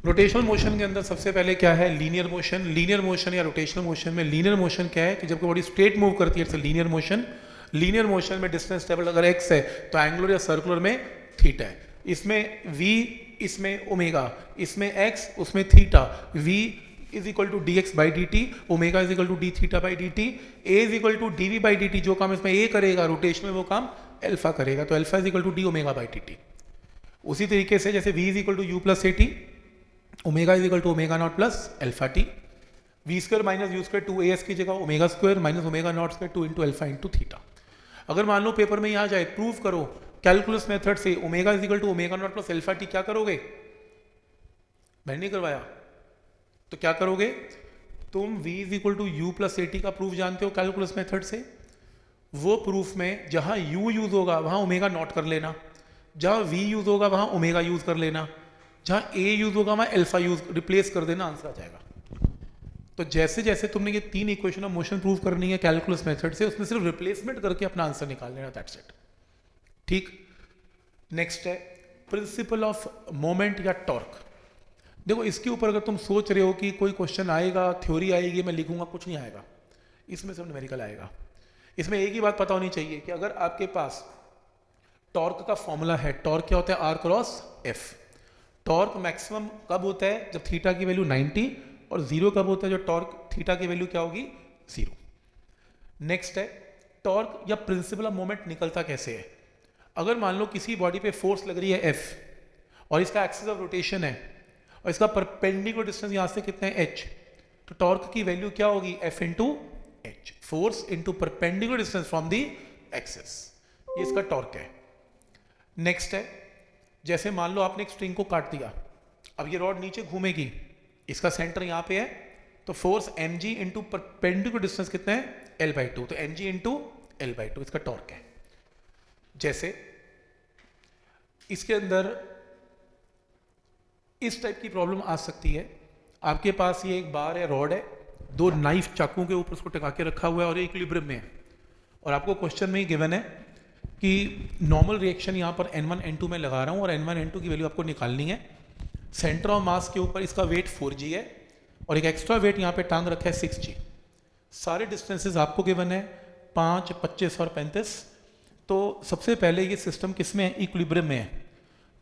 Rotational motion के अंदर सबसे पहले क्या है, लीनियर मोशन। लीनियर मोशन या रोटेशनल मोशन में लीनियर मोशन क्या है कि जब बॉडी स्ट्रेट मूव करती है, it's linear motion. Linear motion में डिस्टेंस टेबल अगर x है तो एंगुलर या सर्कुलर में थीटा है। इसमें v, इसमें ओमेगा, इसमें x, उसमें theta. v is equal to D X by D T, omega is equal to D theta by D T, A is equal to D V by D T. जो काम इसमें ए करेगा rotation में वो काम alpha करेगा, तो alpha is equal to D omega by D T. उसी तरीके से जैसे v is equal to U plus A T, omega is equal to omega naught plus alpha T, V square minus U square two A S की जगह omega square minus omega naught square two into alpha into theta. अगर मान लो paper में यहाँ जाए prove करो calculus method से omega is equal to omega naught plus alpha T, क्या करोगे? मैंने नहीं करवाया तो क्या करोगे तुम? v is equal to U plus A T का प्रूफ जानते हो कैलकुलस मेथड से। वो प्रूफ में जहां u यूज होगा वहां ओमेगा नॉट कर लेना, जहां v यूज होगा वहां ओमेगा यूज कर लेना, जहां a यूज होगा वहां एल्फा यूज रिप्लेस कर देना, आंसर आ जाएगा। तो जैसे जैसे तुमने ये 3 इक्वेशन ऑफ मोशन प्रूव करनी है कैलकुलस मेथड से, उसमें सिर्फ रिप्लेसमेंट करके अपना आंसर निकाल लेना, दैट्स इट। ठीक, नेक्स्ट है प्रिंसिपल ऑफ मोमेंट या टॉर्क। देखो इसके ऊपर अगर तुम सोच रहे हो कि कोई क्वेश्चन आएगा, थ्योरी आएगी, मैं लिखूंगा, कुछ नहीं आएगा, इसमें सिर्फ न्यूमेरिकल आएगा। इसमें एक ही बात पता होनी चाहिए कि अगर आपके पास टॉर्क का फॉर्मूला है, टॉर्क क्या होता है? R cross F. Torque maximum कब होता है? जब थीटा की वैल्यू 90, और जीरो कब होता है? जो टॉर्क थीटा की वैल्यू क्या होगी? 0। नेक्स्ट है टॉर्क या प्रिंसिपल ऑफ मोमेंट निकलता कैसे है। अगर मान लो किसी बॉडी पे फोर्स लग रही है F और इसका एक्सिस ऑफ रोटेशन है और इसका परपेंडिकुलर डिस्टेंस यहां से कितना है h, तो टॉर्क की वैल्यू क्या होगी? F into H, force into perpendicular distance from the axis, ये इसका टॉर्क है। नेक्स्ट है जैसे मान लो आपने एक स्ट्रिंग को काट दिया, अब ये रॉड नीचे घूमेगी, इसका सेंटर यहां पे है, तो force mg into perpendicular distance कितना है? l/2, तो mg इंटू l/2 इसका टॉर्क है। जैसे इसके अंदर इस टाइप की प्रॉब्लम आ सकती है, आपके पास ये एक बार है, रॉड है, 2 नाइफ चाकू के ऊपर उसको टिका के रखा हुआ है और इक्विलिब्रियम में है, और आपको क्वेश्चन में ही गिवन है कि नॉर्मल रिएक्शन यहाँ पर n1 n2 में लगा रहा हूँ और n1 n2 की वैल्यू आपको निकालनी है। सेंटर ऑफ मास के ऊपर इसका वेट 4g है और एक एक्स्ट्रा वेट यहाँ पे टांग रखा है 6g। सारे डिस्टेंसेस आपको गिवन है 5, 25 और 35। तो सबसे पहले ये सिस्टम किस में है? इक्विलिब्रियम में है,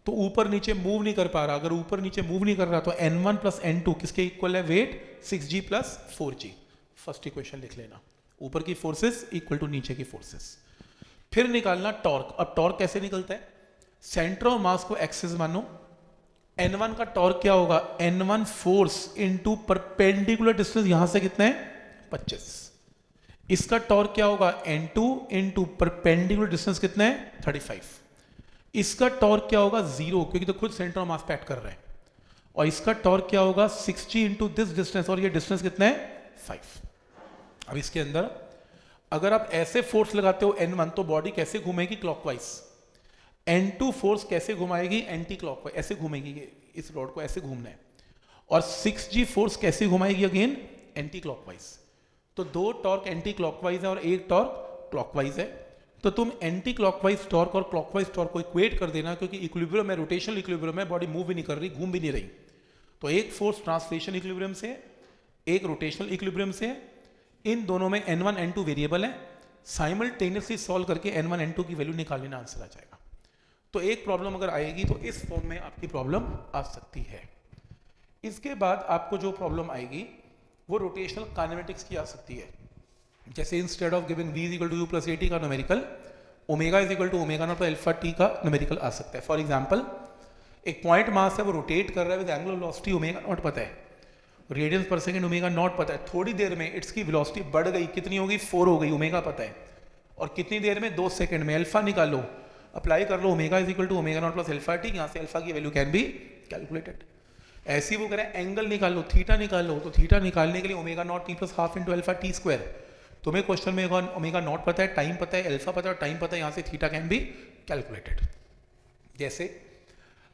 तो ऊपर नीचे मूव नहीं कर पा रहा। अगर ऊपर नीचे मूव नहीं कर रहा तो n1 प्लस n2 किसके इक्वल है? Wait 6g plus 4g। First equation लिख लेना, ऊपर की फोर्सेस इक्वल टू नीचे की फोर्सेस। फिर निकालना टॉर्क। अब टॉर्क कैसे निकलता है? सेंटर ऑफ मास को एक्सिस मानो, n1 का टॉर्क क्या होगा? n1 force into perpendicular distance यहां से कितना है? 25। इसका टॉर्क क्या होगा? n2 इंटू परपेंडिकुलर डिस्टेंस कितना है? 35। इसका टॉर्क क्या होगा? 0, क्योंकि तो खुद सेंटर ऑफ मास पे एक्ट कर रहा है। और इसका टॉर्क क्या होगा? 6g इंटू दिस डिस्टेंस, और ये डिस्टेंस कितना है? 5। अब इसके अंदर अगर आप ऐसे फोर्स लगाते हो n1, तो बॉडी कैसे घूमेगी? क्लॉकवाइज। n2 फोर्स कैसे घुमाएगी? एंटी क्लॉकवाइज, ऐसे घूमेगी, इस रॉड को ऐसे घूमना है। और 6g फोर्स कैसे घुमाएगी? Again anti clockwise. तो 2 टॉर्क एंटी क्लॉकवाइज है और 1 टॉर्क क्लॉकवाइज है। तो तुम एंटी क्लॉकवाइज टॉर्क और क्लॉकवाइज टॉर्क को इक्वेट कर देना, क्योंकि इक्विलिब्रियम में, रोटेशनल इक्विलिब्रियम में बॉडी मूव भी नहीं कर रही, घूम भी नहीं रही। तो एक फोर्स ट्रांसलेशन इक्विलिब्रियम से, एक रोटेशनल इक्विलिब्रियम से। इन दोनों में n1 n2 वेरिएबल है, साइमल्टेनियसली सॉल्व करके n1 n2 की वैल्यू निकाल लेना, आंसर आ जाएगा। तो एक प्रॉब्लम अगर आएगी तो इस फॉर्म में आपकी प्रॉब्लम आ सकती है। इसके बाद आपको जो प्रॉब्लम आएगी वो रोटेशनल काइनेमेटिक्स की आ सकती है। जैसे instead of giving v equal to U plus A T का numerical, omega is equal to omega naught alpha T का न्यूमेरिकल आ सकता है। फॉर एग्जांपल, एक पॉइंट मास है, वो रोटेट कर रहा है with angular velocity omega naught पता है, रेडियंस पर सेकंड ओमेगा नॉट पता है। थोड़ी देर में इट्स की वेलोसिटी बढ़ गई, कितनी होगी? 4 हो गई, ओमेगा पता है। और कितनी देर में? 2 सेकंड में। अल्फा निकालो, अप्लाई कर लो, omega is equal to omega naught plus alpha T, यहाँ से अल्फा की वैल्यू कैन बी कैलकुलेटेड। ऐसी वो करें एंगल निकालो, थीटा निकालो, तो थीटा निकालने के लिए omega naught T plus half into alpha T square. तुम्हें क्वेश्चन में ओमेगा नॉट पता है, टाइम पता है, अल्फा पता है और टाइम पता है, यहाँ से थीटा कैन बी कैलकुलेटेड। जैसे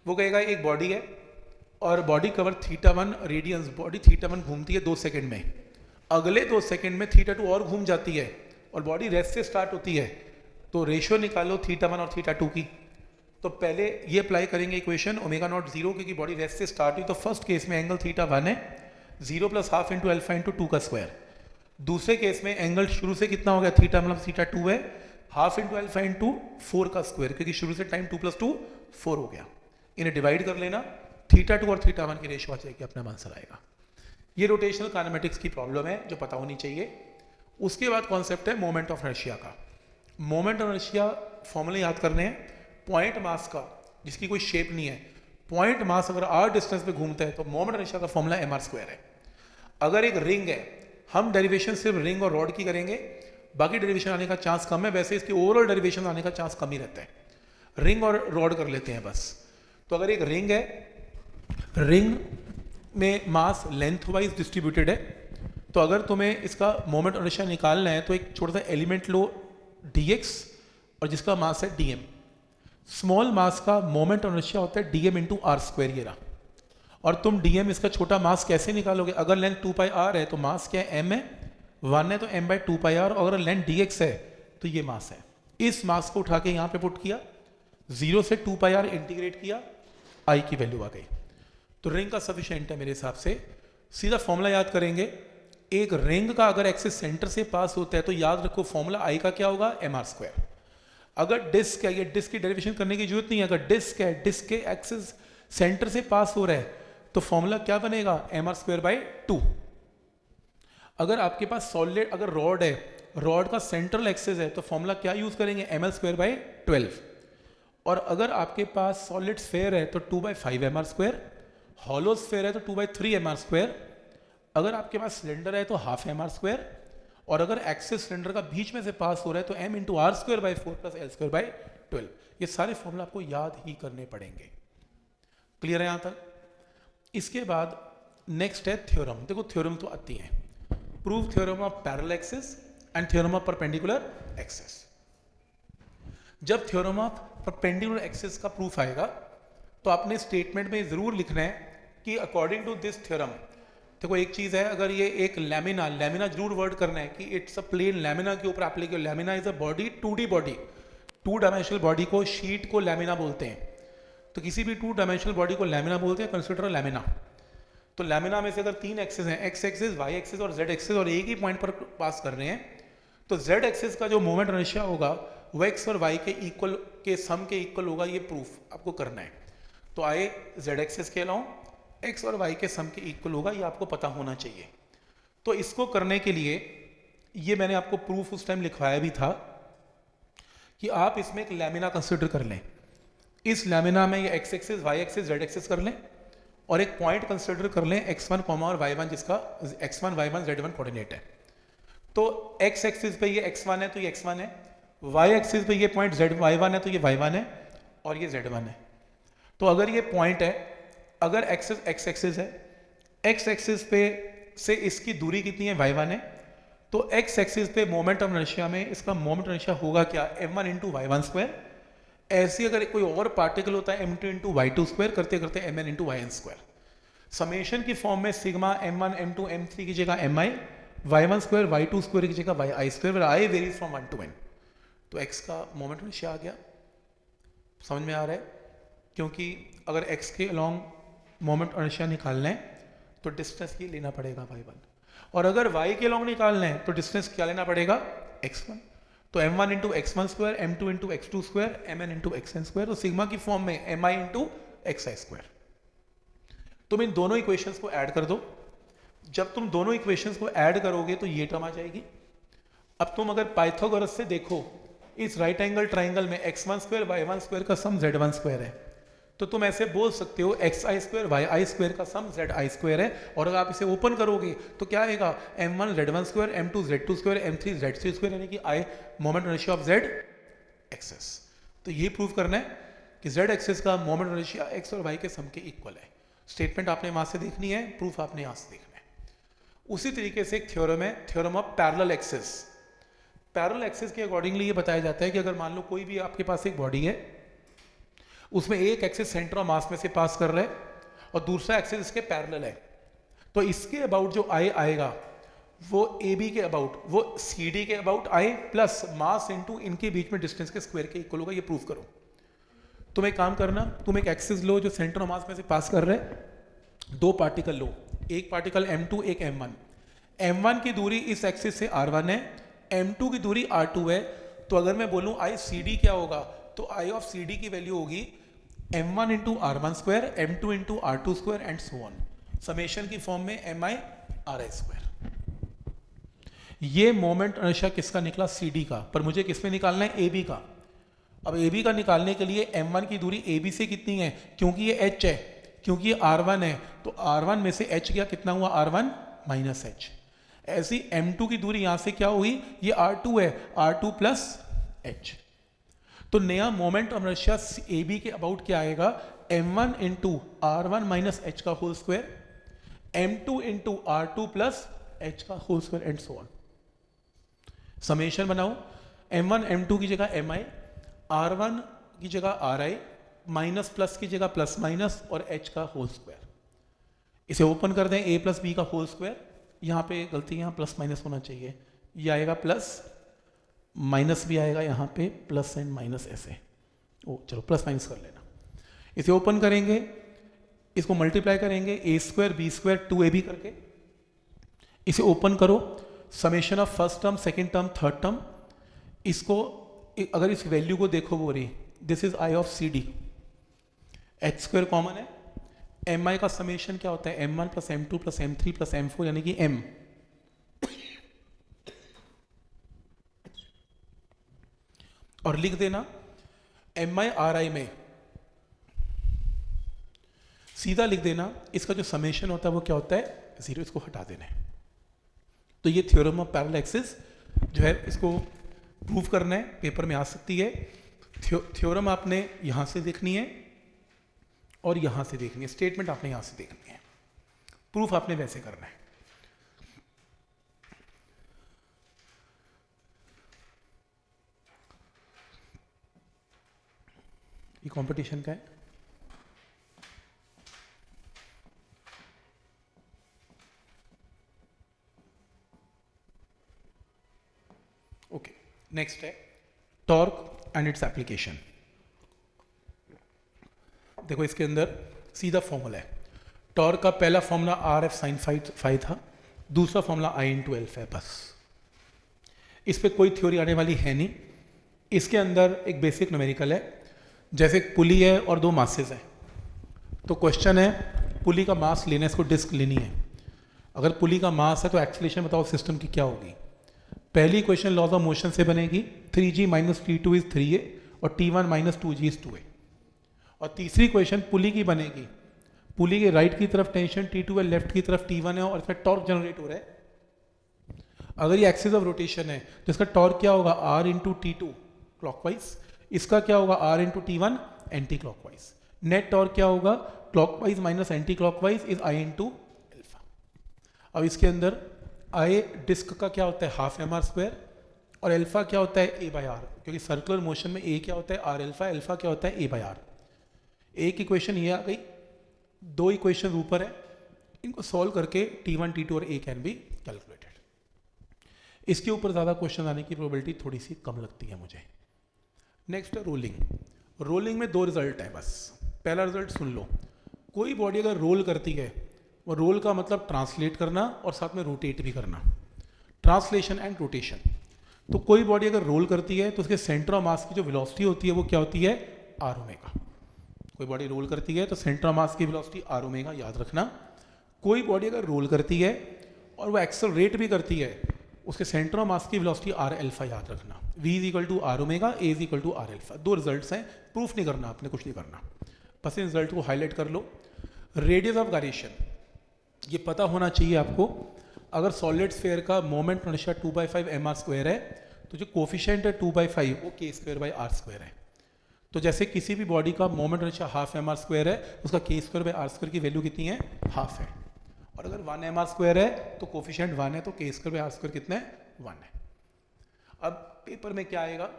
वो कहेगा एक बॉडी है और बॉडी कवर θ1 रेडियंस, बॉडी θ1 घूमती है 2 सेकंड में, अगले 2 सेकंड में θ2 और घूम जाती है और बॉडी रेस्ट से स्टार्ट होती है। तो रेशियो निकालो θ1 और θ2 की, तो पहले ये अप्लाई करेंगे इक्वेशन ओमेगा नॉट 0, क्योंकि बॉडी रेस्ट से स्टार्ट हुई, तो फर्स्ट केस में एंगल थीटा 1 है, 0 + ½ इंटू अल्फा इंटू 2 का स्क्वायर। दूसरे केस में एंगल शुरू से कितना हो गया, थीटा मतलब थीटा 2 है, ½ इंटू अल्फा इंटू 4 का स्क्वायर, क्योंकि शुरू से टाइम 2 + 2 4 हो गया। इन्हें डिवाइड कर लेना, थीटा 2 और थीटा 1 की रेशियो आ जाएगी, अपना आंसर आएगा। ये रोटेशनल काइनेमेटिक्स की प्रॉब्लम है जो पता होनी चाहिए। उसके बाद कॉन्सेप्ट है मोमेंट ऑफ इनर्शिया का। मोमेंट ऑफ इनर्शिया फॉर्मूले याद करने हैं, पॉइंट मास का जिसकी कोई शेप नहीं है, पॉइंट मास अगर r डिस्टेंस पे घूमता है तो मोमेंट इनर्शिया का फॉर्मूला mr² है। अगर एक रिंग है, हम डेरिवेशन सिर्फ रिंग और रॉड की करेंगे, बाकी डेरिवेशन आने का चांस कम है, वैसे इसकी ओवरऑल डेरिवेशन आने का चांस कम ही रहता है। रिंग और रॉड कर लेते हैं बस। तो अगर एक रिंग है, रिंग में मास लेंथ वाइज डिस्ट्रीब्यूटेड है, तो अगर तुम्हें इसका मोमेंट इनर्शिया निकालना है तो एक छोटा सा एलिमेंट लो dx और जिसका मास है dm। स्मॉल मास का मोमेंट इनर्शिया होता है dm इंटू r², ये रहा। और तुम dm इसका छोटा मास कैसे निकालोगे, अगर लेंथ 2πr है तो मास क्या है, m है, 1 है तो m/2πr, और अगर लेंथ dx है तो ये मास है। इस मास को उठा के यहाँ पे पुट किया, 0 से 2πr इंटीग्रेट किया, I की वैल्यू आ गई। तो रिंग का सफिशिएंट है मेरे हिसाब से। सीधा फॉर्मूला याद करेंगे, एक रिंग का अगर एक्सिस सेंटर से पास होता है तो याद रखो फॉर्मूला I का क्या होगा, mr²। अगर डिस्क है, ये डिस्क की डेरिवेशन करने की जरूरत नहीं है, अगर डिस्क है, डिस्क के एक्सिस सेंटर से पास हो रहा है तो फॉर्मूला क्या बनेगा, mr²/2। अगर आपके पास सॉलिड, अगर रॉड है, रॉड का सेंट्रल एक्सिस है तो फॉर्मूला क्या यूज करेंगे, ml²/12। और अगर आपके पास सॉलिड स्फेयर है तो 2/5 mr², हॉलो स्फेयर है तो 2/3 mr², अगर आपके पास सिलेंडर है तो ½ mr², और अगर एक्सिस सिलेंडर का बीच में से पास हो रहा है तो m इंटू r²/4 + l²/12। ये सारे फॉर्मूला आपको याद ही करने पड़ेंगे। क्लियर है यहाँ तक? इसके बाद नेक्स्ट है थ्योरम। देखो थ्योरम तो आती है, prove theorem of parallel axis and theorem of perpendicular axis. जब थ्योरम ऑफ परपेंडिकुलर एक्सिस का प्रूफ आएगा तो आपने स्टेटमेंट में जरूर लिखना है कि अकॉर्डिंग टू दिस थ्योरम। देखो एक चीज है, अगर ये एक लैमिना, लैमिना जरूर वर्ड करना है कि इट्स अ प्लेन, लैमिना के ऊपर applicable. Lamina is a body, 2D body, 2 dimensional body को, शीट को लैमिना बोलते हैं। तो किसी भी 2 डायमेंशनल बॉडी को लैमिना बोलते हैं, कंसिडर लैमिना। तो लैमिना में से अगर 3 एक्सिस हैं, x एक्सिस, y एक्सिस और z एक्सिस, और एक ही पॉइंट पर पास कर रहे हैं, तो z एक्सिस का जो मोमेंट इनर्शिया होगा वो x और y के इक्वल, के सम के इक्वल होगा। ये प्रूफ आपको करना है। तो आए z एक्सिस के अलाउ x और y के सम के इक्वल होगा, ये आपको पता होना चाहिए। तो इसको करने के लिए ये मैंने आपको प्रूफ उस टाइम लिखवाया भी था कि आप इसमें एक लैमिना कंसिडर कर लें। इस लैमिना में ये x axis, y axis, z axis कर लें, और एक पॉइंट कंसिडर कर लें x1, और y1, जिसका x1, y1, z1 कोऑर्डिनेट है। तो x एक्सिस पे ये x1 है तो ये x1 है, y एक्सिस पे ये पॉइंट y1 है तो ये y1 है, और ये z1 है। तो अगर ये पॉइंट है, अगर एक्सिस x एक्सिस है, x एक्सिस पे से इसकी दूरी कितनी है, y1 है, तो x एक्सिस पे मोमेंट ऑफ इनर्शिया में इसका मोमेंट इंटरशिया होगा क्या, m1 इंटू y1²। ऐसी अगर कोई और पार्टिकल होता है m2 इंटू y2² करते करते mn इंटू yn²। समेशन की फॉर्म में सिग्मा m1 m2 m3 की जगह mi, y1² y2² की जगह yi², i varies from 1 to n। तो x का मोमेंट इंटरशिया आ गया, समझ में आ रहा है? क्योंकि अगर x के अलॉन्ग मोमेंट इनर्शिया निकालना है तो डिस्टेंस ये लेना पड़ेगा y1, और अगर y के अलॉन्ग निकालना है तो डिस्टेंस क्या लेना पड़ेगा, x1। तो m1 into x1², m2 into x2², mn into xn², तो सिग्मा की फॉर्म में mi इंटू xi²। तुम इन दोनों इक्वेशंस को ऐड कर दो। जब तुम दोनों इक्वेशंस को ऐड करोगे तो ये टर्म आ जाएगी। अब तुम अगर पाइथागोरस से देखो, इस राइट एंगल ट्राइंगल में x1² y1² का सम z1² है, तो तुम ऐसे बोल सकते हो xi² yi² का सम zi² है। और अगर आप इसे ओपन करोगे तो क्या आएगा, m1 z1², m2 z2², m3 z3², यानी कि i moment inertia of z axis. तो ये प्रूव करना है कि z एक्सिस का मोमेंट इनर्शिया x और y के सम के इक्वल है। स्टेटमेंट आपने वहां से देखनी है, प्रूफ आपने यहां से देखना है। उसी तरीके से एक थ्योरम है, theorem of parallel axis. Parallel axis के अकॉर्डिंगली ये बताया जाता है कि अगर मान लो कोई भी आपके पास एक बॉडी है, उसमें एक एक्सिस सेंटर ऑफ मास में से पास कर रहा है और दूसरा एक्सिस इसके पैरेलल है, तो इसके अबाउट जो आई आएगा वो ए बी के अबाउट, वो सी डी के about I plus mass into इनके बीच में डिस्टेंस के स्क्वायर के इक्वल होगा। ये प्रूफ करो। तुम एक काम करना, तुम एक एक्सिस लो जो सेंटर ऑफ मास में से पास कर रहे हैं, दो पार्टिकल लो, एक पार्टिकल m2 एक m1। m1 की दूरी इस एक्सिस से r1 है, m2 की दूरी r2 है। तो अगर मैं बोलूं आई सी डी क्या होगा, तो आई ऑफ सी डी की वैल्यू होगी m1 into R one square, m2 into R two square and so on, summation की फॉर्म में mi ri स्क्वायर। ये मोमेंट इनर्शिया किसका निकला, सी डी का, पर मुझे किस में निकालना है, ए बी का। अब ए बी का निकालने के लिए m1 की दूरी ए बी से कितनी है, क्योंकि ये h है, क्योंकि ये r1 है, तो r1 में से h गया, कितना हुआ r1 माइनस h। ऐसी m2 की दूरी यहां से क्या हुई, ये r2 है, r2 प्लस h। तो नया moment of inertia A B के अबाउट क्या आएगा, m1 into r1 minus h का whole square, m2 into r2 plus h का whole square and so on. Summation बनाओ, m1 m2 की जगह mi, r1 की जगह ri, माइनस प्लस की जगह प्लस माइनस और h का होल स्क्वायर। इसे ओपन कर दें, a प्लस बी का होल स्क्वायर, यहाँ पे गलती, यहाँ प्लस माइनस होना चाहिए, ये आएगा प्लस, माइनस भी आएगा यहाँ पे, प्लस एंड माइनस ऐसे, ओ चलो प्लस माइनस कर लेना। इसे ओपन करेंगे, इसको मल्टीप्लाई करेंगे, a square B square 2ab करके, इसे ओपन करो, summation of first term second term third term. इसको अगर इस वैल्यू को देखो, वो रही this is I of C D, H square common है, एम आई का समेशन क्या होता है, m1 plus m2 plus m3 plus m4 यानी कि m, और लिख देना mi ri में सीधा लिख देना, इसका जो समेशन होता है वो क्या होता है, जीरो, इसको हटा देना है। तो ये थ्योरम ऑफ पैरेलल एक्सिस जो है, इसको प्रूव करना है, पेपर में आ सकती है। थ्योरम आपने यहां से देखनी है और यहां से देखनी है, स्टेटमेंट आपने यहां से देखनी है, प्रूफ आपने वैसे करना है। ये कंपटीशन का है। ओके, नेक्स्ट है टॉर्क एंड इट्स एप्लीकेशन। देखो इसके अंदर सीधा फॉर्मूला है, टॉर्क का पहला formula R F sine five था, दूसरा फॉर्मूला आई इंटू एल्फा है, बस। इस पे कोई थ्योरी आने वाली है नहीं। इसके अंदर एक बेसिक न्यूमेरिकल है, जैसे एक पुली है और दो मासेस हैं, तो क्वेश्चन है पुली का मास लेना है, इसको डिस्क लेनी है। अगर पुली का मास है तो एक्सीलरेशन बताओ सिस्टम की क्या होगी। पहली क्वेश्चन लॉज ऑफ मोशन से बनेगी, 3g minus T2 is 3a और T1 minus 2g is 2a। और तीसरी क्वेश्चन पुली की बनेगी, पुली के राइट की तरफ टेंशन T2 है, लेफ्ट की तरफ T1 है और इसमें टॉर्क जनरेट हो रहा है। अगर ये एक्सिस ऑफ रोटेशन है तो इसका टॉर्क क्या होगा, R इंटू T2 क्लॉकवाइज, इसका क्या होगा R into T1 anti clockwise. Net torque क्या होगा, clockwise minus anti clockwise is I into alpha. अब इसके अंदर आई डिस्क का क्या होता है, हाफ एम आर स्क्वायर, और एल्फा क्या होता है, ए बाई आर, क्योंकि सर्कुलर मोशन में ए क्या होता है, आर एल्फा, एल्फा क्या होता है, ए बाई आर। एक इक्वेशन ये आ गई, दो इक्वेशन ऊपर है, इनको सॉल्व करके T1 T2 और ए कैन बी कैलकुलेटेड। इसके ऊपर ज़्यादा क्वेश्चन आने की प्रोबेबिलिटी थोड़ी सी कम लगती है मुझे। नेक्स्ट है रोलिंग। रोलिंग में दो रिजल्ट है बस। पहला रिजल्ट सुन लो, कोई बॉडी अगर रोल करती है, वो रोल का मतलब ट्रांसलेट करना और साथ में रोटेट भी करना, ट्रांसलेशन एंड रोटेशन। तो कोई बॉडी अगर रोल करती है तो उसके सेंटर ऑफ मास की जो वेलोसिटी होती है वो क्या होती है, आर ओमेगा। कोई बॉडी रोल करती है तो सेंटर ऑफ मास की वेलोसिटी आर ओमेगा, याद रखना। कोई बॉडी अगर रोल करती है और वो एक्सेलरेट भी करती है, उसके सेंटर ऑफ मास की वेलोसिटी आर एल्फा, याद रखना। v is equal to R omega, A is equal to R alpha. दो रिजल्ट्स हैं, प्रूफ नहीं करना आपने, कुछ नहीं करना, बस इन रिजल्ट को हाईलाइट कर लो। रेडियस ऑफ गायरेशन ये पता होना चाहिए आपको। अगर सॉलिड स्फीयर का मोमेंट इनर्शिया 2/5 mr स्क्वायर है, तो जो कोफिशिएंट है 2/5 वो k square by R square है। तो जैसे किसी भी बॉडी का moment inertia half mr square है, उसका k square by R square की वैल्यू कितनी है, हाफ है। और अगर 1 mr स्क्वायर है तो कोफिशिएंट 1 है, तो k square by R square कितना है, 1 है। अब पेपर में क्या आएगा,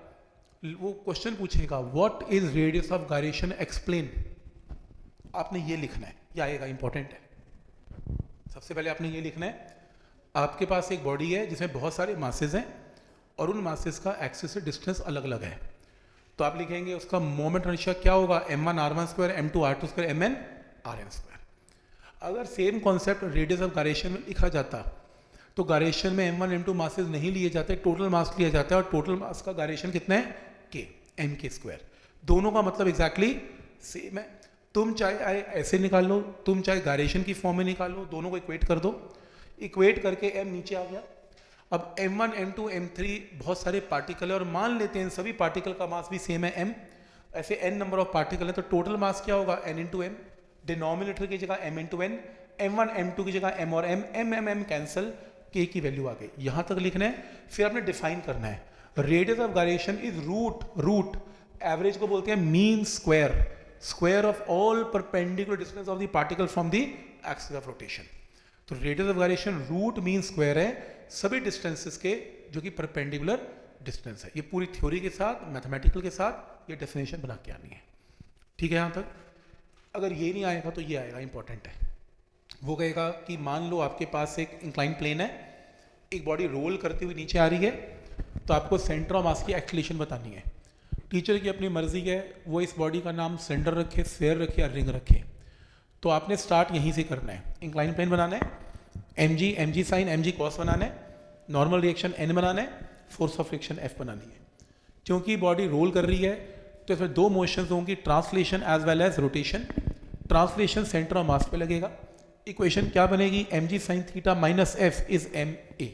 वो क्वेश्चन पूछेगा what is radius of gyration explain. आपने ये लिखना है, ये आएगा, इंपॉर्टेंट है। सबसे पहले आपने ये लिखना है, आपके पास एक बॉडी है जिसमें बहुत सारे मासेस हैं और उन मासेस का एक्सिस से डिस्टेंस अलग अलग है। तो आप लिखेंगे उसका मोमेंट इनर्शिया क्या होगा, m1r1 square m2r2 square mn rn square. अगर same concept radius of gyration में लिखा जाता तो गायरेशन में m1 m2 मासेस नहीं लिए जाते, टोटल मास लिया जाता है, और टोटल मास का गायरेशन कितना है k, m k स्क्वायर। दोनों का मतलब एग्जैक्टली सेम है। तुम चाहे ऐसे निकाल लो, तुम चाहे गायरेशन की फॉर्म में निकालो, दोनों को इक्वेट कर दो। इक्वेट करके m नीचे आ गया। अब m1 m2 m3 बहुत सारे पार्टिकल है और मान लेते हैं सभी पार्टिकल का मास भी सेम है m, ऐसे n नंबर ऑफ पार्टिकल है तो टोटल मास क्या होगा n इंटू एम, डिनोमिनेटर की जगह m into N, m1 m2 की जगह m और m कैंसिल, k की वैल्यू आ गई। यहां तक लिखना है। फिर आपने डिफाइन करना है radius of gyration is root, average को बोलते हैं mean square of all perpendicular distance of the particle from the axis of rotation. तो radius of gyration root mean square है सभी डिस्टेंसेस के जो कि परपेंडिकुलर डिस्टेंस है। ये पूरी थ्योरी के साथ, मैथमेटिकल के साथ ये डेफिनेशन बना के आनी है। ठीक है यहाँ तक। अगर ये नहीं आएगा तो ये आएगा, इंपॉर्टेंट है। वो कहेगा कि मान लो आपके पास एक इंक्लाइन प्लेन है, एक बॉडी रोल करती हुई नीचे आ रही है, तो आपको सेंटर ऑफ मास की एक्सीलरेशन बतानी है। टीचर की अपनी मर्जी है, वो इस बॉडी का नाम सिलेंडर रखे, स्फीयर रखे या रिंग रखे। तो आपने स्टार्ट यहीं से करना है। इंक्लाइन प्लेन बनाना है, M G sine M G cos बनाना है, नॉर्मल रिएक्शन एन बनाना है, फोर्स ऑफ फ्रिक्शन एफ बनानी है। क्योंकि बॉडी रोल कर रही है तो इसमें दो मोशंस होंगी, translation as well as rotation. Translation centre of mass पे लगेगा। इक्वेशन क्या बनेगी, M G sine theta minus F is M A,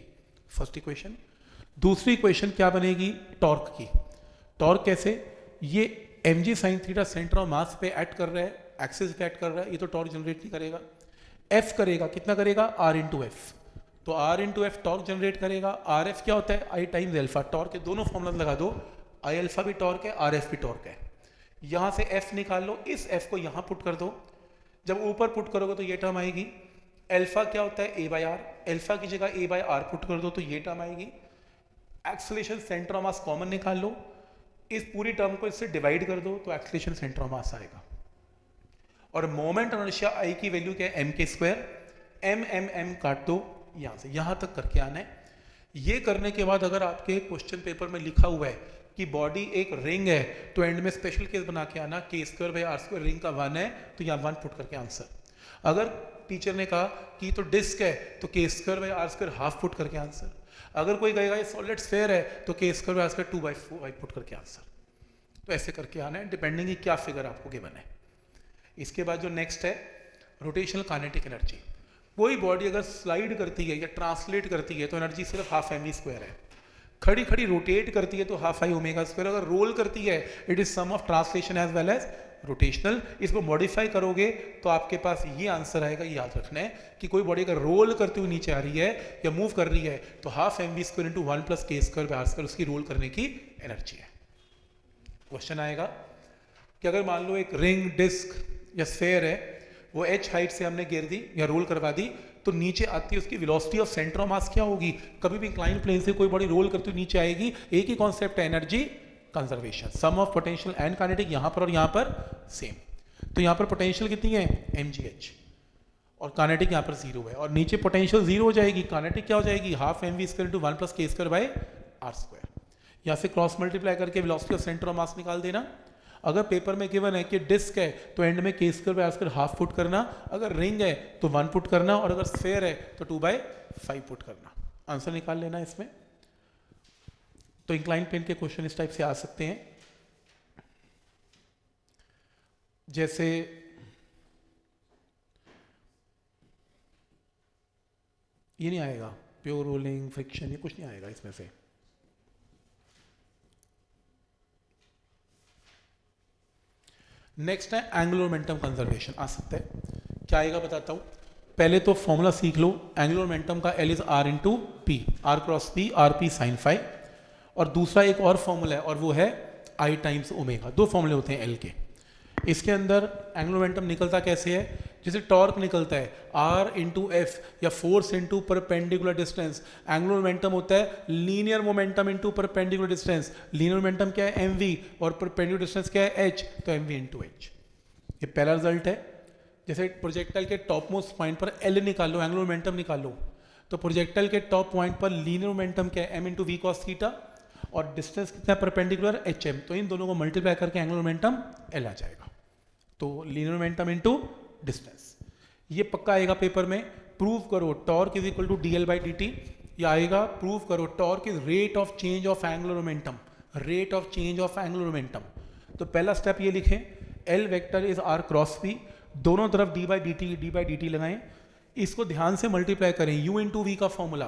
first equation. दूसरी इक्वेशन क्या बनेगी, टॉर्क की। टॉर्क कैसे, ये M G sine theta centre of mass पे एक्ट कर रहा है, एक्सिस पे एक्ट कर रहा है, ये तो टॉर्क जनरेट नहीं करेगा। एफ करेगा, कितना करेगा, आर इंटू एफ। तो R into F torque generate करेगा। आर एफ क्या होता है, आई टाइम्स एल्फा। टॉर्क के दोनों फॉर्मूला लगा दो, आई एल्फा भी टॉर्क है, आर एफ भी टॉर्क है। यहां से एफ निकाल लो, इस एफ को यहां पुट कर दो। जब ऊपर पुट करोगे तो ये टर्म आएगी। एल्फा क्या होता है, ए बाई आर। एल्फा की जगह ए बाई आर पुट कर दो तो ये टर्म आएगी। Acceleration centre of mass common निकाल लो, इस पूरी टर्म को इससे डिवाइड कर दो तो एक्सीलरेशन सेंटर ऑफ मास आएगा। और मोमेंट इनर्शिया आई की वैल्यू क्या है, एम के स्क्वायर। एम काट दो यहां से, यहां तक करके आना है। ये करने के बाद अगर आपके क्वेश्चन पेपर में लिखा हुआ है कि बॉडी एक रिंग है तो एंड में स्पेशल केस बना के आना, K square by R square ring का 1 है तो यहाँ 1 पुट करके आंसर। अगर टीचर ने कहा कि तो डिस्क है तो K square by R square half put करके आंसर। अगर कोई कहेगा ये सॉलिड स्फीयर है तो K square by R square 2/4 put करके आंसर। तो ऐसे करके आना है, डिपेंडिंग की क्या फिगर आपको गिवन है। इसके बाद जो नेक्स्ट है रोटेशनल काइनेटिक एनर्जी। कोई बॉडी अगर स्लाइड करती है या ट्रांसलेट करती है तो एनर्जी सिर्फ हाफ एम वी स्क्वायर है। खड़ी खड़ी रोटेट करती है तो हाफ आई ओमेगा स्क्वायर। अगर रोल करती है it is sum of translation as well as rotational. इसको मॉडिफाई करोगे तो आपके पास ये आंसर आएगा। ये याद रखना है कि कोई बॉडी अगर रोल करती हुई नीचे आ रही है या मूव कर रही है तो half M V square into 1 plus K square by R square उसकी रोल करने की एनर्जी है। क्वेश्चन आएगा कि अगर मान लो एक रिंग, डिस्क या स्फीयर है, वो h हाइट से हमने गिर दी या रोल करवा दी तो नीचे आती है उसकी वेलोसिटी ऑफ सेंटर ऑफ मास क्या होगी। कभी भी इंक्लाइन प्लेन से कोई बॉडी रोल करती हुई नीचे आएगी, एक ही कॉन्सेप्ट है, energy conservation. Sum of potential and kinetic यहां पर और यहां पर सेम। तो यहां पर पोटेंशियल कितनी है, mgh, और काइनेटिक यहां पर 0 है। और नीचे पोटेंशियल 0 हो जाएगी, काइनेटिक क्या हो जाएगी, half M V square into 1 plus K square by R square. यहां से क्रॉस मल्टीप्लाई करके velocity of centre of mass निकाल देना। अगर पेपर में गिवन है कि डिस्क है तो एंड में K square by R square half put करना, अगर रिंग है तो 1 पुट करना, और अगर स्फीयर है तो 2/5 पुट करना। आंसर निकाल लेना इसमें। तो इंक्लाइन प्लेन के क्वेश्चन इस टाइप से आ सकते हैं, जैसे ये नहीं आएगा प्योर रोलिंग, फ्रिक्शन, ये कुछ नहीं आएगा इसमें से। नेक्स्ट है एंगुलर मोमेंटम कंजर्वेशन। आ सकता है, क्या आएगा बताता हूं। पहले तो फॉर्मूला सीख लो। एंगुलर मोमेंटम का L is R into P, R cross P, R P sine phi. और दूसरा एक और फॉर्मूला है और वो है I टाइम्स ओमेगा। दो फॉर्मूले होते हैं L के। इसके अंदर एंगुलर मोमेंटम निकलता कैसे है, जैसे टॉर्क निकलता है R इंटू एफ या force into perpendicular distance. Angular momentum होता है linear momentum into perpendicular distance. Linear momentum क्या है, mv, और परपेंडिकुलर डिस्टेंस क्या है, h, तो mv इंटू h। ये पहला रिजल्ट है। जैसे प्रोजेक्टाइल के टॉप मोस्ट पॉइंट पर L निकालो, एंगुलर मोमेंटम निकालो, तो प्रोजेक्टाइल के टॉप पॉइंट पर लीनियर मोमेंटम क्या है, m into V cos theta, और डिस्टेंस कितना परपेंडिकुलर HM, तो इन दोनों को मल्टीप्लाई करके एंगुलर मोमेंटम L आ जाएगा। तो लीनियर मोमेंटम इनटू डिस्टेंस, ये पक्का आएगा पेपर में। प्रूव करो torque is equal to DL by dt, या आएगा प्रूव करो torque is rate of change of angular momentum, rate of change of angular momentum. तो पहला स्टेप ये लिखें, L vector is R cross P, दोनों तरफ d बाई dt लगाएं, इसको ध्यान से मल्टीप्लाई करें, u इंटू वी का फॉर्मूला,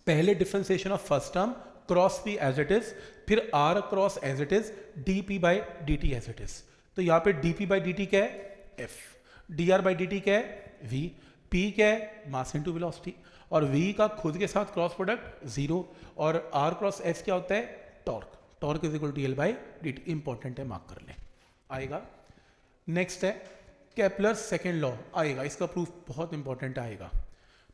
पहले differentiation of first term cross P as it is, फिर R cross as it is, dP by dt as it is. तो यहाँ पे dP बाई dt क्या है F, dR बाई dt क्या है V, P क्या है मास इंटू वेलोसिटी, और V का खुद के साथ क्रॉस प्रोडक्ट 0, और R क्रॉस F क्या होता है torque, torque is equal to DL by dt, important है मार्क कर लें, आएगा। नेक्स्ट है केपलर सेकेंड लॉ, आएगा, इसका प्रूफ बहुत इंपॉर्टेंट आएगा।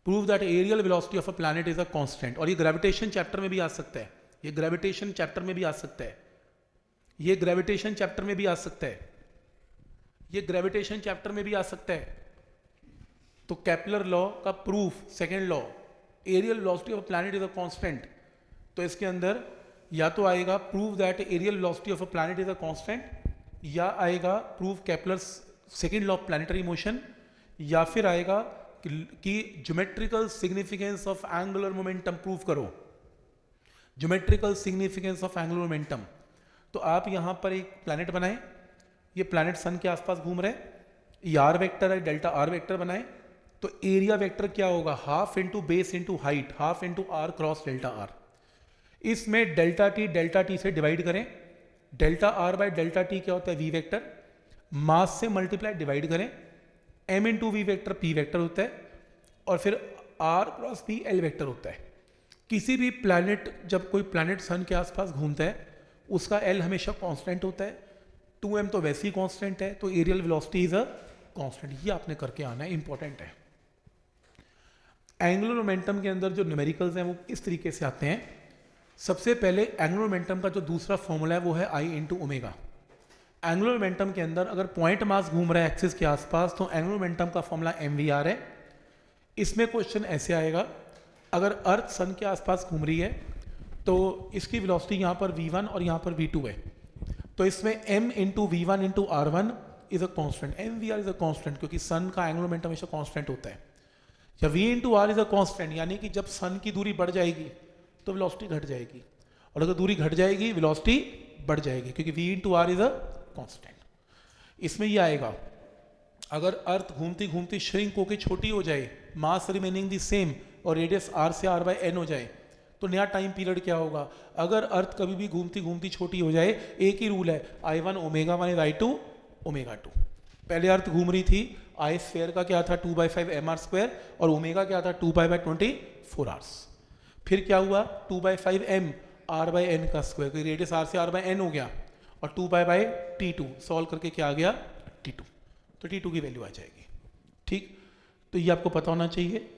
Prove that areal velocity of a planet is a constant, और ये ग्रेविटेशन चैप्टर में भी आ सकता है, ये ग्रेविटेशन चैप्टर में भी आ सकता है, ये ग्रेविटेशन चैप्टर में भी आ सकता है, ये ग्रेविटेशन चैप्टर में भी आ सकता है। तो केपलर लॉ का proof second law, areal velocity of a planet is a constant, तो इसके अंदर या तो आएगा prove that areal velocity of a planet is a constant, या आएगा prove Kepler second law of planetary motion, या फिर आएगा कि geometrical significance of angular momentum prove करो, geometrical significance of angular momentum. तो आप यहां पर एक प्लैनेट बनाएं, ये प्लैनेट सन के आसपास घूम रहे हैं, ये आर वेक्टर है, डेल्टा आर वेक्टर बनाएं, तो एरिया वेक्टर क्या होगा half into base into height, half into R cross delta R. इसमें डेल्टा टी से डिवाइड करें, delta R by delta T क्या होता है वी वेक्टर, मास से मल्टीप्लाई डिवाइड करें, m into V vector P vector होता है, और फिर R cross P L vector होता है। किसी भी प्लैनेट, जब कोई प्लैनेट सन के आसपास घूमता है उसका L हमेशा कांस्टेंट होता है, 2m तो वैसे ही कांस्टेंट है, तो areal velocity is a constant, ये आपने करके आना है, इंपॉर्टेंट है। एंगुलर मोमेंटम के अंदर जो न्यूमेरिकल्स हैं वो इस तरीके से आते हैं। सबसे पहले एंगुलर मोमेंटम का जो दूसरा फॉर्मूला है वो है I into omega. Angular momentum के अंदर अगर पॉइंट मास घूम रहा है एक्सिस के आसपास तो एंगुलर मोमेंटम का फॉर्मूला mvr है। इसमें क्वेश्चन ऐसे आएगा, अगर अर्थ सन के आसपास घूम रही है तो इसकी वेलोसिटी यहाँ पर v1 और यहाँ पर v2 है, तो इसमें m into V1 into r1 is a constant, mvr is a constant, क्योंकि सन का एंगुलर मोमेंटम हमेशा कॉन्स्टेंट होता है। या v into R is a constant, यानी कि जब सन की दूरी बढ़ जाएगी तो वेलोसिटी घट जाएगी, और अगर दूरी घट जाएगी वेलोसिटी बढ़ जाएगी, क्योंकि v into R is a constant. इसमें ये आएगा, अगर अर्थ घूमती घूमती श्रिंक होकर छोटी हो जाए, मास रिमेनिंग दी सेम, और रेडियस r से r बाई n हो जाए, तो नया टाइम पीरियड क्या होगा। अगर अर्थ कभी भी घूमती घूमती छोटी हो जाए, एक ही रूल है, I1 omega 1 is I2 omega 2। पहले अर्थ घूम रही थी, आई स्फीयर का क्या था 2/5 mr², और ओमेगा क्या था 2π/24 आवर्स। फिर क्या हुआ 2/5 m r/n का स्क्वायर, क्योंकि रेडियस r से r बाई n हो गया, और 2π/t2 सॉल्व करके क्या आ गया t2, तो t2 की वैल्यू आ जाएगी। ठीक, तो ये आपको पता होना चाहिए।